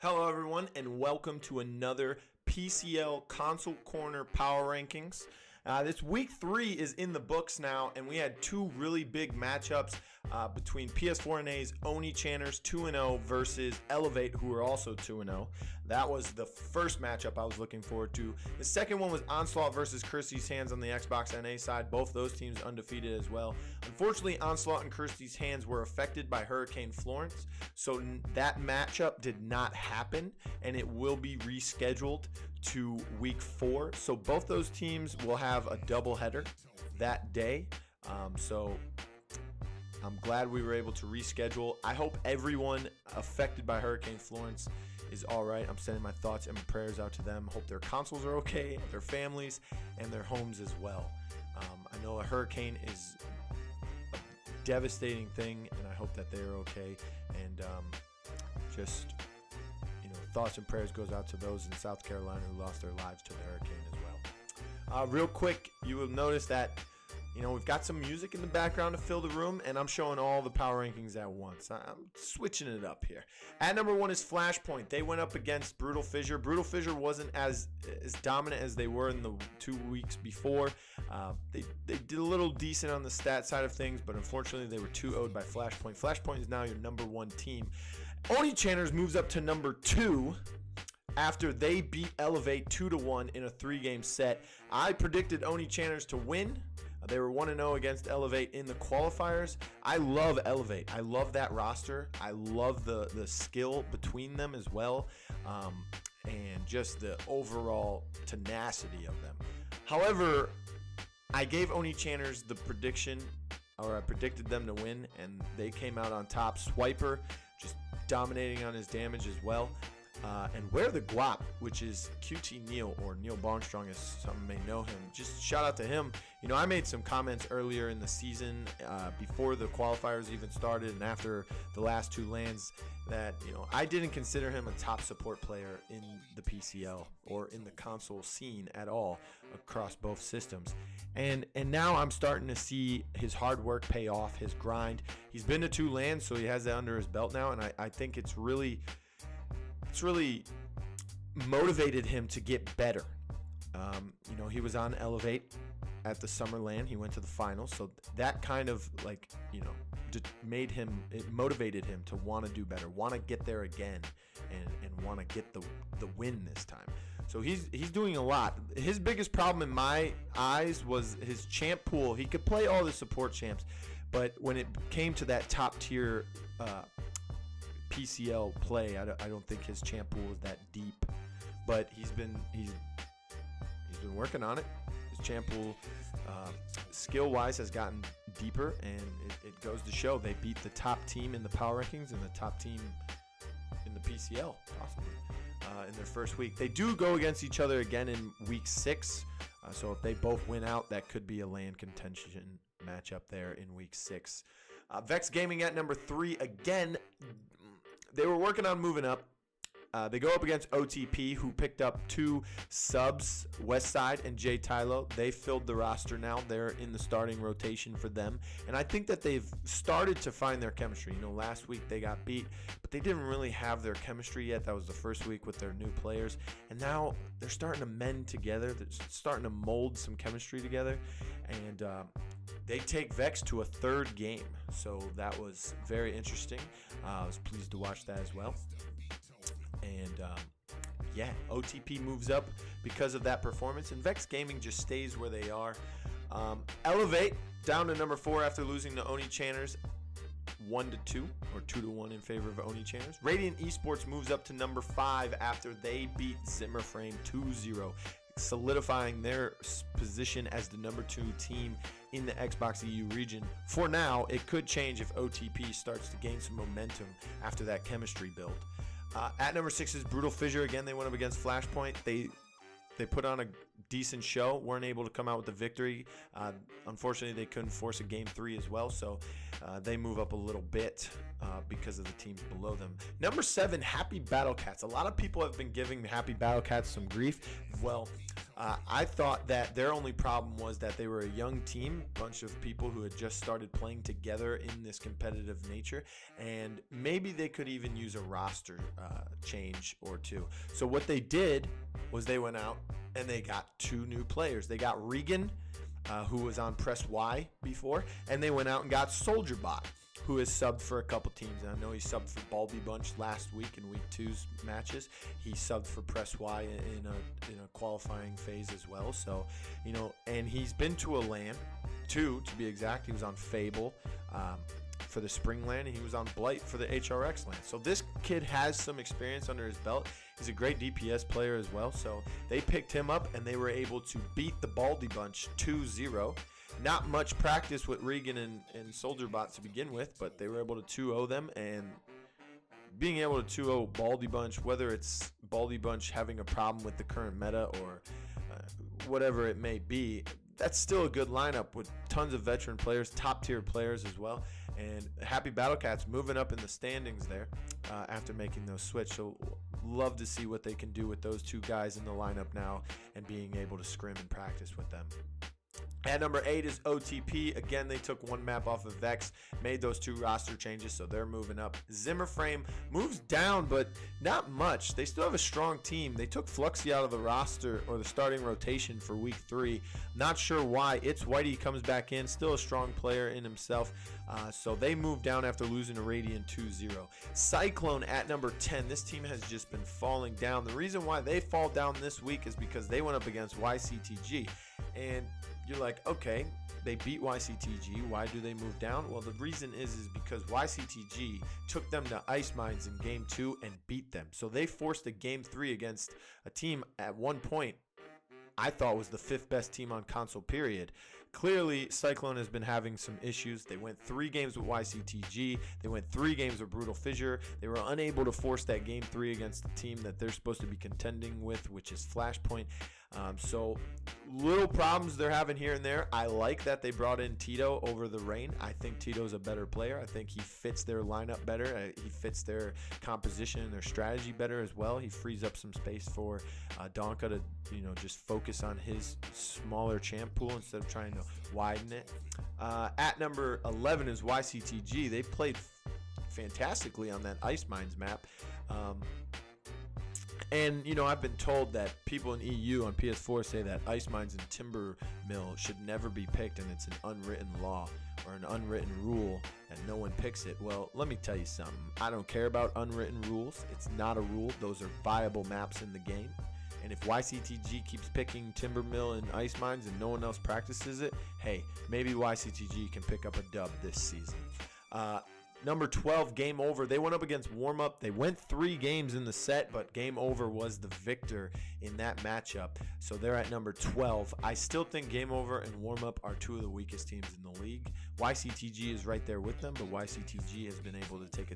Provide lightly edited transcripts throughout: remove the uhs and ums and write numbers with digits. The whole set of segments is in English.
Hello everyone and welcome to another PCL Console Corner Power Rankings. This week 3 is in the books now, and we had two really big matchups between PS4NA's Oni Channers 2-0 versus Elevate, who are also 2-0. That was the first matchup I was looking forward to. The second one was Onslaught versus Kirsty's Hands on the Xbox NA side. Both those teams undefeated as well. Unfortunately, Onslaught and Kirsty's Hands were affected by Hurricane Florence, so that matchup did not happen, and it will be rescheduled to week 4. So both those teams will have a doubleheader that day. So I'm glad we were able to reschedule. I hope everyone affected by Hurricane Florence is all right. I'm sending my thoughts and prayers out to them. Hope their consoles are okay, their families, and their homes as well. I know a hurricane is a devastating thing, and I hope that they're okay. And thoughts and prayers goes out to those in South Carolina who lost their lives to the hurricane as well. Real quick, you will notice that we've got some music in the background to fill the room, and I'm showing all the power rankings at once. I'm switching it up here. At number 1 is Flashpoint. They went up against Brutal Fissure. Brutal Fissure wasn't as dominant as they were in the 2 weeks before. They did a little decent on the stat side of things, but unfortunately they were 2-0'd by Flashpoint. Flashpoint is now your number 1 team. Oni Channers moves up to number 2 after they beat Elevate 2-1 in a 3-game set. I predicted Oni Channers to win. They were 1-0 against Elevate in the qualifiers. I love Elevate. I love that roster. I love the skill between them as well, and just the overall tenacity of them. However, I gave Oni Channers the prediction, or I predicted them to win, and they came out on top. Swiper just dominating on his damage as well. And Where the Guap, which is QT Neil, or Neil Barnstrong as some may know him, just shout out to him. I made some comments earlier in the season, before the qualifiers even started and after the last 2 lands, that I didn't consider him a top support player in the PCL or in the console scene at all across both systems. And now I'm starting to see his hard work pay off, his grind. He's been to 2 lands, so he has that under his belt now, and I think it's really motivated him to get better. He was on Elevate at the Summer LAN. He went to the finals, so that kind of motivated him to want to do better, want to get there again, and want to get the win this time. So he's doing a lot. His biggest problem in my eyes was his champ pool. He could play all the support champs, but when it came to that top tier PCL play, I don't think his champ pool is that deep, but he's been working on it. His champ pool, skill wise, has gotten deeper, and it goes to show they beat the top team in the power rankings and the top team in the PCL possibly in their first week. They do go against each other again in week 6, so if they both win out, that could be a LAN contention matchup there in week 6. Vex Gaming at number 3 again. They were working on moving up. They go up against OTP, who picked up 2 subs, Westside and Jay Tylo. They filled the roster now. They're in the starting rotation for them. And I think that they've started to find their chemistry. Last week they got beat, but they didn't really have their chemistry yet. That was the first week with their new players. And now they're starting to mend together. They're starting to mold some chemistry together. And they take Vex to a 3rd game. So that was very interesting. I was pleased to watch that as well. And OTP moves up because of that performance, and Vex Gaming just stays where they are. Elevate down to number 4 after losing to Oni Channers 1-2 or 2-1 in favor of Oni Channers. Radiant Esports moves up to number 5 after they beat Zimmerframe 2-0, solidifying their position as the number 2 team in the Xbox EU region. For now, it could change if OTP starts to gain some momentum after that chemistry build. At number 6 is Brutal Fissure. Again, they went up against Flashpoint. They put on a decent show. Weren't able to come out with the victory. Unfortunately, they couldn't force a game 3 as well, so they move up a little bit because of the teams below them. Number 7, Happy Battle Cats. A lot of people have been giving the Happy Battle Cats some grief. Well, I thought that their only problem was that they were a young team, bunch of people who had just started playing together in this competitive nature, and maybe they could even use a roster change or two. So what they did was they went out and they got 2 new players. They got Regan, who was on Press Y before, and they went out and got SoldierBot, who has subbed for a couple teams. And I know he subbed for Baldy Bunch last week in week 2's matches. He subbed for Press Y in a qualifying phase as well. So, and he's been to a LAN, 2 to be exact. He was on Fable for the Spring LAN, and he was on Blight for the HRX LAN. So this kid has some experience under his belt. He's a great DPS player as well. So they picked him up, and they were able to beat the Baldy Bunch 2-0. Not much practice with Regan and SoldierBot to begin with, but they were able to 2-0 them, and being able to 2-0 Baldy Bunch, whether it's Baldy Bunch having a problem with the current meta or whatever it may be, that's still a good lineup with tons of veteran players, top tier players as well, and Happy Battle Cats moving up in the standings there after making those switch. So love to see what they can do with those 2 guys in the lineup now and being able to scrim and practice with them. At number 8 is OTP. Again, they took 1 map off of Vex, made those 2 roster changes, so they're moving up. Zimmerframe moves down, but not much. They still have a strong team. They took Fluxy out of the roster or the starting rotation for week 3. Not sure why. It's Whitey comes back in, still a strong player in himself. So they moved down after losing to Radiant 2-0. Cyclone at number 10. This team has just been falling down. The reason why they fall down this week is because they went up against YCTG. And you're like, okay, they beat YCTG. Why do they move down? Well, the reason is because YCTG took them to Ice Mines in Game 2 and beat them. So they forced a Game 3 against a team at one point I thought was the 5th best team on console, period. Clearly, Cyclone has been having some issues. They went 3 games with YCTG. They went 3 games with Brutal Fissure. They were unable to force that Game 3 against the team that they're supposed to be contending with, which is Flashpoint. So little problems they're having here and there. I like that they brought in Tito over the Rain. I think Tito's a better player. I think he fits their lineup better. He fits their composition and their strategy better as well. He frees up some space for Donka to, just focus on his smaller champ pool instead of trying to widen it. At number 11 is YCTG. They played fantastically on that Ice Mines map. And, I've been told that people in EU on PS4 say that Ice Mines and Timber Mill should never be picked, and it's an unwritten law or an unwritten rule that no one picks it. Well, let me tell you something. I don't care about unwritten rules. It's not a rule. Those are viable maps in the game. And if YCTG keeps picking Timber Mill and Ice Mines and no one else practices it, hey, maybe YCTG can pick up a dub this season. Number 12, Game Over. They went up against Warm Up. They went 3 games in the set, but Game Over was the victor in that matchup. So they're at number 12. I still think Game Over and Warm Up are 2 of the weakest teams in the league. YCTG is right there with them, but YCTG has been able to take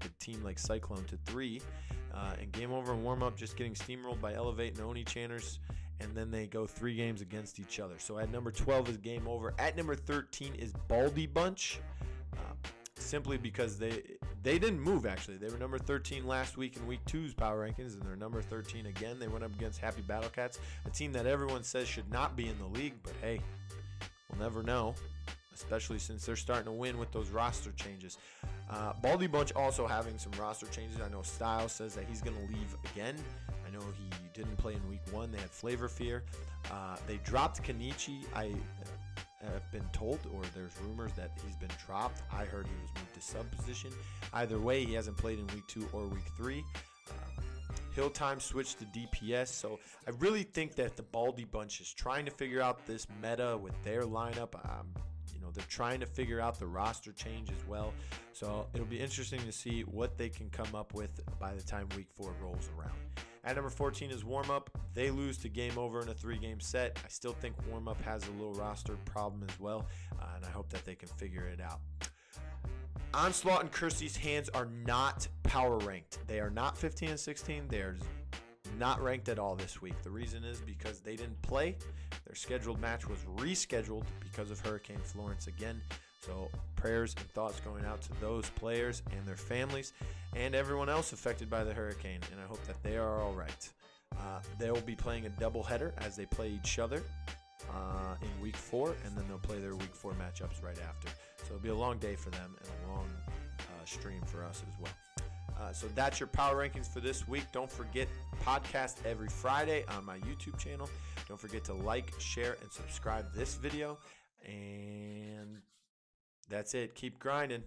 a team like Cyclone to 3. And Game Over and Warm Up just getting steamrolled by Elevate and Oni Channers. And then they go 3 games against each other. So at number 12 is Game Over. At number 13 is Baldy Bunch. Simply because they didn't move, actually. They were number 13 last week in week 2's power rankings, and they're number 13 again. They went up against Happy Battle Cats, a team that everyone says should not be in the league, but hey, we'll never know, especially since they're starting to win with those roster changes. Baldy Bunch also having some roster changes. I know Styles says that he's going to leave again. I know he didn't play in week 1. They had Flavor Fear. They dropped Kenichi. Have been told, or there's rumors that he's been dropped. I heard he was moved to sub position. Either way, he hasn't played in week 2 or week 3. Hilltime switched to DPS, so I really think that the Baldy Bunch is trying to figure out this meta with their lineup. They're trying to figure out the roster change as well, so it'll be interesting to see what they can come up with by the time week 4 rolls around. At number 14 is Warm Up. They lose to Game Over in a 3-game set. I still think Warm Up has a little roster problem as well, and I hope that they can figure it out. Onslaught and Kirsty's Hands are not power ranked. They are not 15 and 16. They're not ranked at all this week. The reason is because they didn't play. Their scheduled match was rescheduled because of Hurricane Florence again. So prayers and thoughts going out to those players and their families and everyone else affected by the hurricane. And I hope that they are all right. They will be playing a doubleheader as they play each other in Week 4, and then they'll play their Week 4 matchups right after. So it'll be a long day for them and a long stream for us as well. So that's your power rankings for this week. Don't forget, podcast every Friday on my YouTube channel. Don't forget to like, share, and subscribe this video. And that's it. Keep grinding.